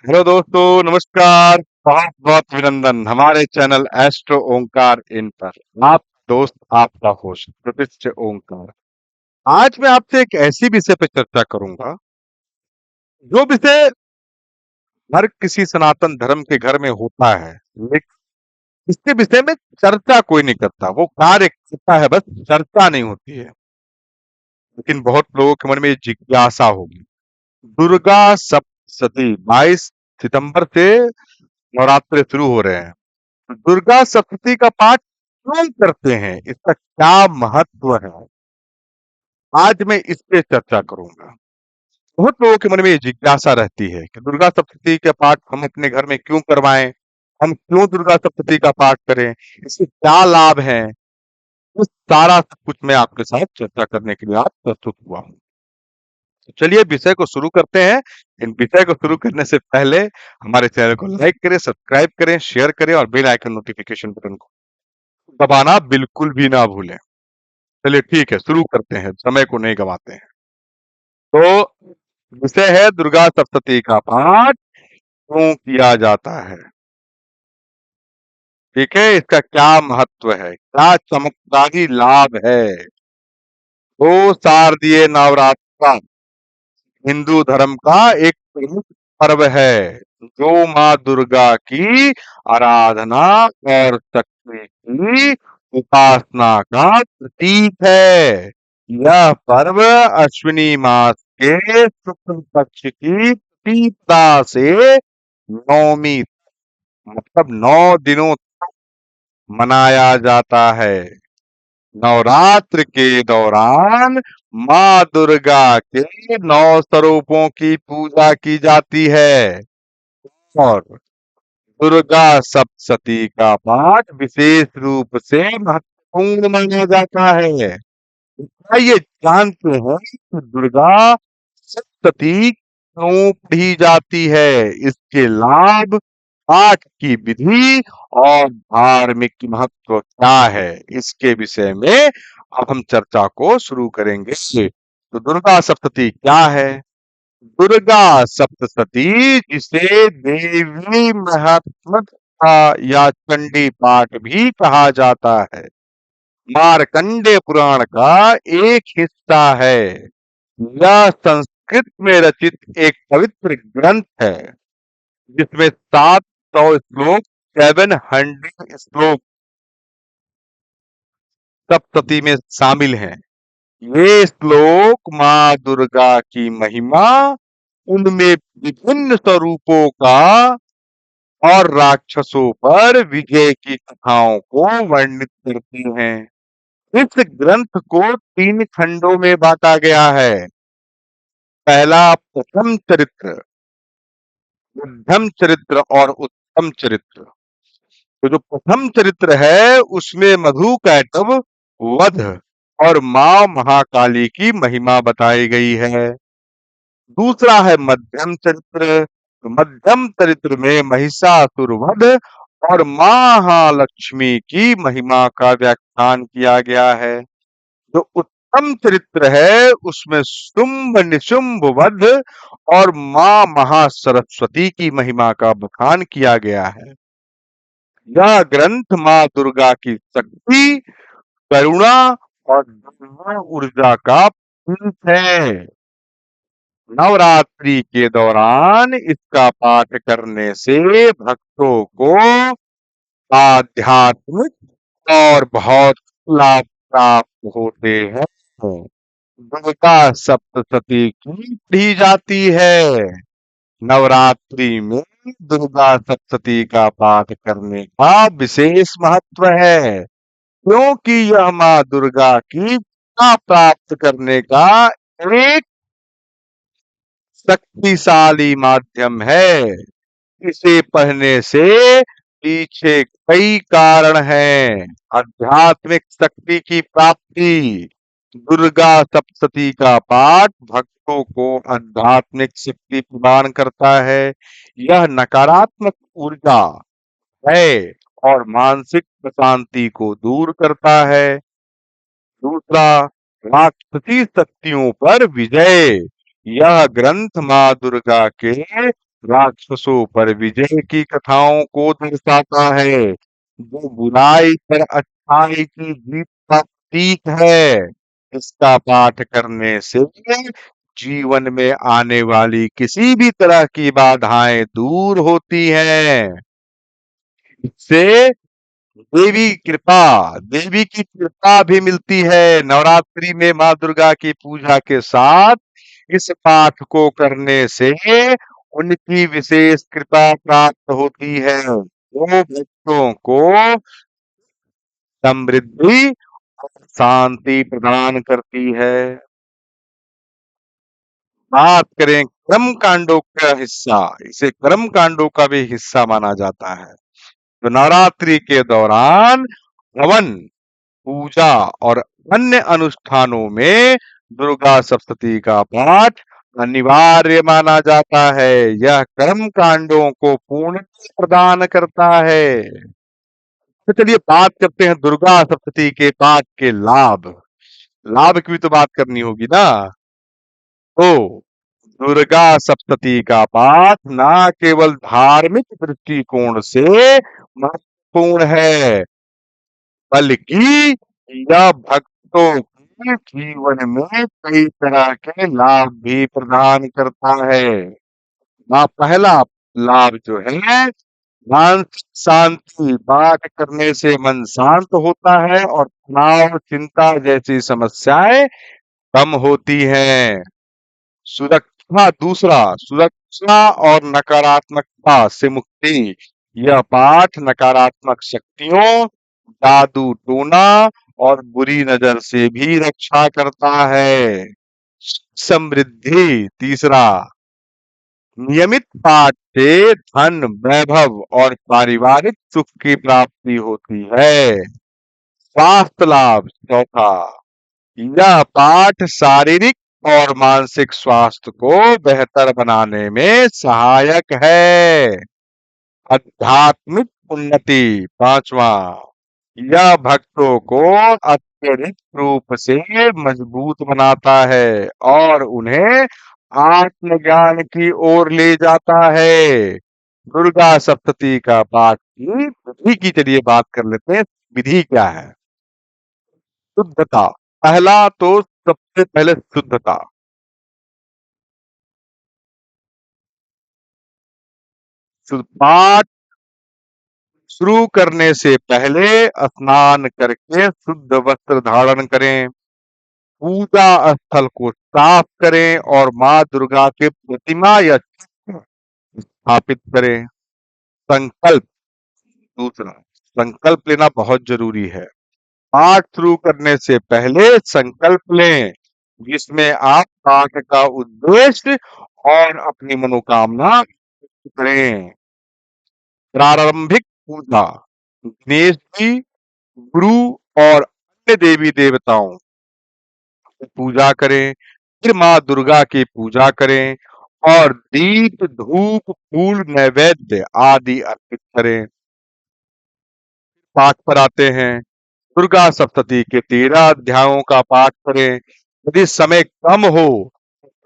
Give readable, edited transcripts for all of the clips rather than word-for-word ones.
Hello दोस्तों, नमस्कार। बहुत बहुत अभिनंदन हमारे चैनल एस्ट्रो ओंकार इन पर। आप दोस्त, आपका होस्ट प्रतिष्ठ ओंकार। आज मैं आपसे एक ऐसी विषय पर चर्चा करूंगा जो विषय हर किसी सनातन धर्म के घर में होता है, लेकिन इसके विषय में चर्चा कोई नहीं करता। वो कार्य करता है, बस चर्चा नहीं होती है। लेकिन बहुत लोगों के मन में ये जिज्ञासा होगी। दुर्गा सप्तशती 22 सितंबर से नवरात्र शुरू हो रहे हैं। दुर्गा सप्तशती का पाठ क्यों करते हैं, इसका क्या महत्व है, आज मैं इस पे चर्चा करूंगा। बहुत लोगों के मन में ये जिज्ञासा रहती है कि दुर्गा सप्तशती का पाठ हम अपने घर में क्यों करवाएं, हम क्यों दुर्गा सप्तशती का पाठ करें, इससे क्या लाभ है। इस सारा सब कुछ मैं आपके साथ चर्चा करने के लिए आज प्रस्तुत हुआ हूँ। तो चलिए विषय को शुरू करते हैं। इन विषय को शुरू करने से पहले हमारे चैनल को लाइक करें, सब्सक्राइब करें, शेयर करें और बेल आइकन नोटिफिकेशन बटन को दबाना बिल्कुल भी ना भूलें। चलिए ठीक है, शुरू करते हैं, समय को नहीं गवाते हैं। तो विषय है दुर्गा सप्तशती का पाठ क्यों किया जाता है। ठीक है, इसका क्या महत्व है, क्या चमत्कारी लाभ है। तो शारदीय नवरात्र हिंदू धर्म का एक प्रमुख पर्व है जो माँ दुर्गा की आराधना और शक्ति की उपासना का प्रतीक है। यह पर्व अश्विनी मास के शुक्ल पक्ष की तीसरा से नौमी, मतलब 9 दिनों मनाया जाता है। नवरात्र के दौरान माँ दुर्गा के 9 स्वरूपों की पूजा की जाती है और दुर्गा सप्तशती का पाठ विशेष रूप से महत्वपूर्ण माना जाता है। आइए जानते हैं कि दुर्गा सप्तशती क्यों पढ़ी जाती है, इसके लाभ, पाठ की विधि और धार्मिक महत्व क्या है, इसके विषय में अब हम चर्चा को शुरू करेंगे। तो दुर्गा सप्तशती क्या है। दुर्गा सप्तशती जिसे देवी महात्मता या चंडी पाठ भी कहा जाता है, मार्कंडेय पुराण का एक हिस्सा है। यह संस्कृत में रचित एक पवित्र ग्रंथ है जिसमें 700 श्लोक, 700 श्लोक सप्तशती में शामिल हैं। ये श्लोक माँ दुर्गा की महिमा, उनमें विभिन्न स्वरूपों का और राक्षसों पर विजय की कथाओं को वर्णित करती हैं। इस ग्रंथ को 3 खंडों में बांटा गया है। पहला प्रथम चरित्र, मध्यम चरित्र और उत्तम चरित्र। तो जो प्रथम चरित्र है उसमें मधु कैटभ वध और माँ महाकाली की महिमा बताई गई है। दूसरा है मध्यम चरित्र। तो मध्यम चरित्र में महिषासुर वध और महालक्ष्मी की महिमा का व्याख्यान किया गया है। जो उत्तम चरित्र है उसमें शुंभ निशुंभ वध और माँ महासरस्वती की महिमा का बखान किया गया है। यह ग्रंथ माँ दुर्गा की शक्ति, करुणा और दिव्य ऊर्जा का प्रतीक है। नवरात्रि के दौरान इसका पाठ करने से भक्तों को आध्यात्मिक और बहुत लाभ प्राप्त होते हैं। दुर्गा सप्तशती की पढ़ी जाती है। नवरात्रि में दुर्गा सप्तशती का पाठ करने का विशेष महत्व है क्योंकि यह माँ दुर्गा की कृपा प्राप्त करने का एक शक्तिशाली माध्यम है। इसे पढ़ने से पीछे कई कारण हैं। आध्यात्मिक शक्ति की प्राप्ति, दुर्गा सप्तशती का पाठ भक्तों को आध्यात्मिक शक्ति प्रदान करता है। यह नकारात्मक ऊर्जा, भय और मानसिक अशांति को दूर करता है। दूसरा, राक्षसी शक्तियों पर विजय। यह ग्रंथ माँ दुर्गा के राक्षसों पर विजय की कथाओं को दर्शाता है, जो बुराई पर अच्छाई की जीत का प्रतीक है। इसका पाठ करने से जीवन में आने वाली किसी भी तरह की बाधाएं दूर होती हैं। इससे देवी की कृपा भी मिलती है। नवरात्रि में माँ दुर्गा की पूजा के साथ इस पाठ को करने से उनकी विशेष कृपा प्राप्त होती है। वो भक्तों को समृद्धि और शांति प्रदान करती है। बात करें कर्म कांडों का हिस्सा, इसे कर्म कांडों का भी हिस्सा माना जाता है। तो नवरात्रि के दौरान हवन, पूजा और अन्य अनुष्ठानों में दुर्गा सप्तती का पाठ अनिवार्य माना जाता है। यह कर्म कांडों को पूर्णता प्रदान करता है। तो चलिए बात करते हैं दुर्गा सप्तती के पाठ के लाभ। लाभ की भी तो बात करनी होगी ना। तो दुर्गा सप्तती का पाठ ना केवल धार्मिक दृष्टिकोण से महत्वपूर्ण है, बल्कि यह भक्तों के जीवन में कई तरह के लाभ भी प्रदान करता है। पहला लाभ जो है, मानसिक शांति। पाठ करने से मन शांत होता है और तनाव, चिंता जैसी समस्याएं कम होती हैं। सुरक्षा, दूसरा, सुरक्षा और नकारात्मकता से मुक्ति। यह पाठ नकारात्मक शक्तियों, जादू टोना और बुरी नजर से भी रक्षा करता है। समृद्धि, तीसरा, नियमित पाठ से धन, वैभव और पारिवारिक सुख की प्राप्ति होती है। स्वास्थ्य लाभ, चौथा, यह पाठ शारीरिक और मानसिक स्वास्थ्य को बेहतर बनाने में सहायक है। आध्यात्मिक उन्नति, पांचवा, यह भक्तों को अत्यधिक रूप से मजबूत बनाता है और उन्हें आत्मज्ञान की ओर ले जाता है। दुर्गा सप्तती का पाठ की विधि की चलिए बात कर लेते हैं। विधि क्या है? शुद्धता। पहला तो सबसे पहले शुद्धता। पाठ शुरू करने से पहले स्नान करके शुद्ध वस्त्र धारण करें। पूजा स्थल को साफ करें और माँ दुर्गा के प्रतिमा या चित्र स्थापित करें। संकल्प, दूसरा, संकल्प लेना बहुत जरूरी है। पाठ शुरू करने से पहले संकल्प लें, जिसमें आप पाठ का उद्देश्य और अपनी मनोकामना करें। प्रारंभिक पूजा, गणेश जी, गुरु और अन्य देवी देवताओं की पूजा करें। फिर माँ दुर्गा की पूजा करें और दीप, धूप, फूल, नैवेद्य आदि अर्पित करें। पाठ पर आते हैं। दुर्गा सप्तती के 13 अध्यायों का पाठ करें। यदि समय कम हो,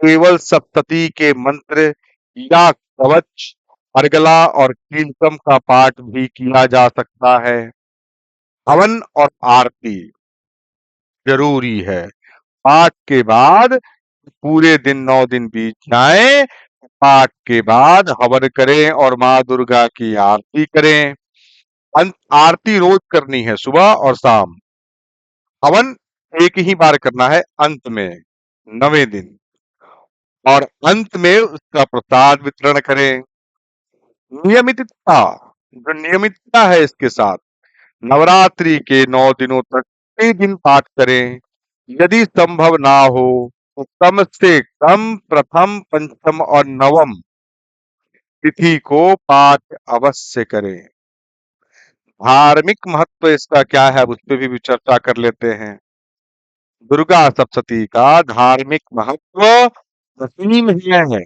केवल सप्तती के मंत्र या कवच, अर्गला और कीलकम का पाठ भी किया जा सकता है। हवन और आरती जरूरी है। पाठ के बाद पूरे दिन 9 दिन बीत जाएं, पाठ के बाद हवन करें और माँ दुर्गा की आरती करें। आरती रोज करनी है, सुबह और शाम। हवन एक ही बार करना है अंत में, 9वें दिन, और अंत में उसका प्रसाद वितरण करें। नियमितता, जो नियमितता है इसके साथ, नवरात्रि के 9 दिनों तक कई दिन पाठ करें। यदि संभव ना हो तो कम से कम प्रथम, पंचम और नवम तिथि को पाठ अवश्य करें। धार्मिक महत्व इसका क्या है, उस पर भी चर्चा कर लेते हैं। दुर्गा सप्तती का धार्मिक महत्व असीम है।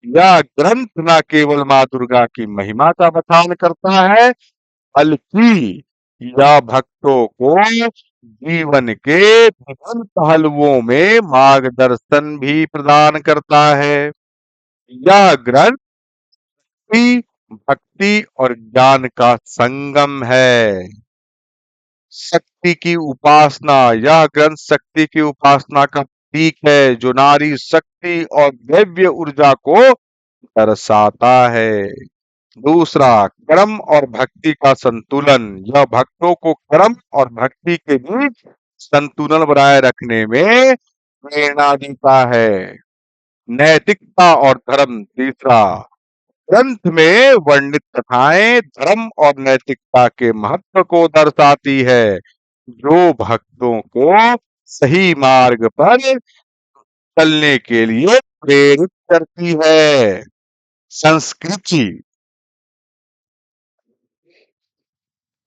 यह ग्रंथ न केवल माँ दुर्गा की महिमा का बखान करता है, बल्कि यह भक्तों को जीवन के विभिन्न पहलुओं में मार्गदर्शन भी प्रदान करता है। यह ग्रंथ शक्ति, भक्ति और ज्ञान का संगम है। शक्ति की उपासना, यह ग्रंथ शक्ति की उपासना का प्रतीक है जो नारी शक्ति और दैवीय ऊर्जा को दर्शाता है। दूसरा, कर्म और भक्ति का संतुलन, यह भक्तों को कर्म और भक्ति के बीच संतुलन बनाए रखने में प्रेरणा देता है। नैतिकता और धर्म, तीसरा, ग्रंथ में वर्णित कथाएं धर्म और नैतिकता के महत्व को दर्शाती है जो भक्तों को सही मार्ग पर चलने के लिए प्रेरित करती है। संस्कृति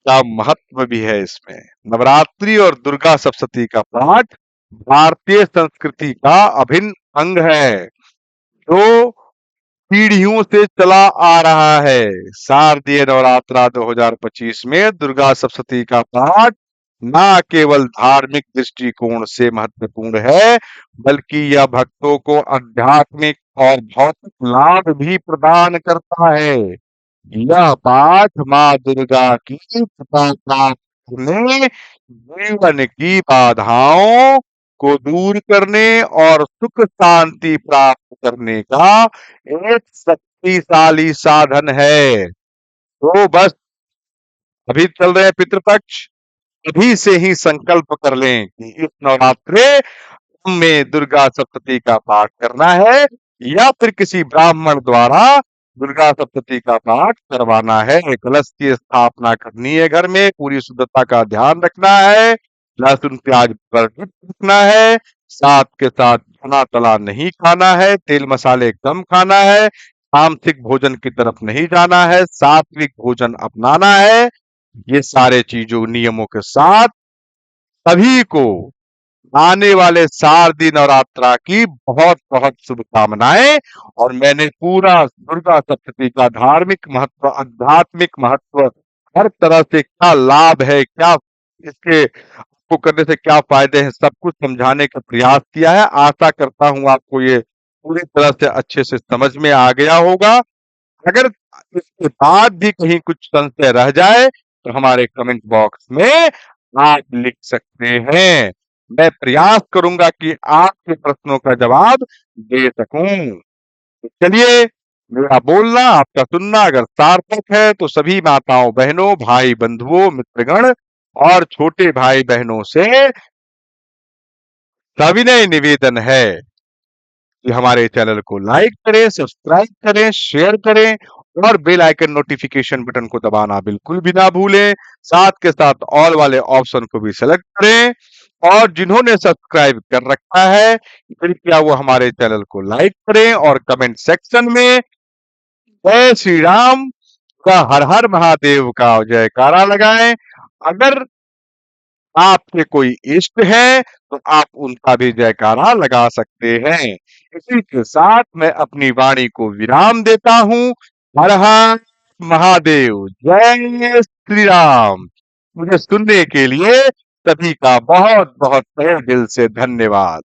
का महत्व भी है इसमें। नवरात्रि और दुर्गा सप्तशती का पाठ भारतीय संस्कृति का अभिन्न अंग है जो पीढ़ियों से चला आ रहा है। शारदीय नवरात्रा 2025 में दुर्गा सप्तशती का पाठ न केवल धार्मिक दृष्टिकोण से महत्वपूर्ण है बल्कि यह भक्तों को आध्यात्मिक और भौतिक लाभ भी प्रदान करता है। यह पाठ माँ दुर्गा की कृपा प्राप्त करने, जीवन की बाधाओं को दूर करने और सुख शांति प्राप्त करने का एक शक्तिशाली साधन है। तो बस अभी चल रहे हैं पितृपक्ष, अभी से ही संकल्प कर लें कि इस नवरात्रे में दुर्गा सप्तशती का पाठ करना है या फिर किसी ब्राह्मण द्वारा दुर्गा सप्तशती का पाठ करवाना है। कलश की स्थापना करनी है, घर में पूरी शुद्धता का ध्यान रखना है, लहसुन प्याज वर्जित रखना है, साथ के साथ भुना तला नहीं खाना है, तेल मसाले कम खाना है, तामसिक भोजन की तरफ नहीं जाना है, सात्विक भोजन अपनाना है। ये सारे चीजों नियमों के साथ सभी को आने वाले शारदीय नवरात्रा की बहुत बहुत शुभकामनाएं। और मैंने पूरा दुर्गा सप्तशती का धार्मिक महत्व, आध्यात्मिक महत्व, हर तरह से क्या लाभ है, क्या इसके को करने से क्या फायदे हैं, सब कुछ समझाने का प्रयास किया है। आशा करता हूं आपको ये पूरी तरह से अच्छे से समझ में आ गया होगा। अगर इसके बाद भी कहीं कुछ संशय रह जाए तो हमारे कमेंट बॉक्स में आप लिख सकते हैं। मैं प्रयास करूंगा कि आपके प्रश्नों का जवाब दे सकूं। तो चलिए, मेरा बोलना आपका सुनना अगर सार्थक है तो सभी माताओं बहनों, भाई बंधुओं, मित्रगण और छोटे भाई बहनों से सविनय निवेदन है कि हमारे चैनल को लाइक करें, सब्सक्राइब करें, शेयर करें और बेल आइकन नोटिफिकेशन बटन को दबाना बिल्कुल भी ना भूलें। साथ के साथ ऑल वाले ऑप्शन को भी सेलेक्ट करें और जिन्होंने सब्सक्राइब कर रखा है कृपया वो हमारे चैनल को लाइक करें और कमेंट सेक्शन में जय श्री राम का, हर हर महादेव का जयकारा लगाएं। अगर आपके कोई इष्ट है तो आप उनका भी जयकारा लगा सकते हैं। इसी के साथ मैं अपनी वाणी को विराम देता हूं। हर हर महादेव, जय श्री राम। मुझे सुनने के लिए सभी का बहुत बहुत तहे दिल से धन्यवाद।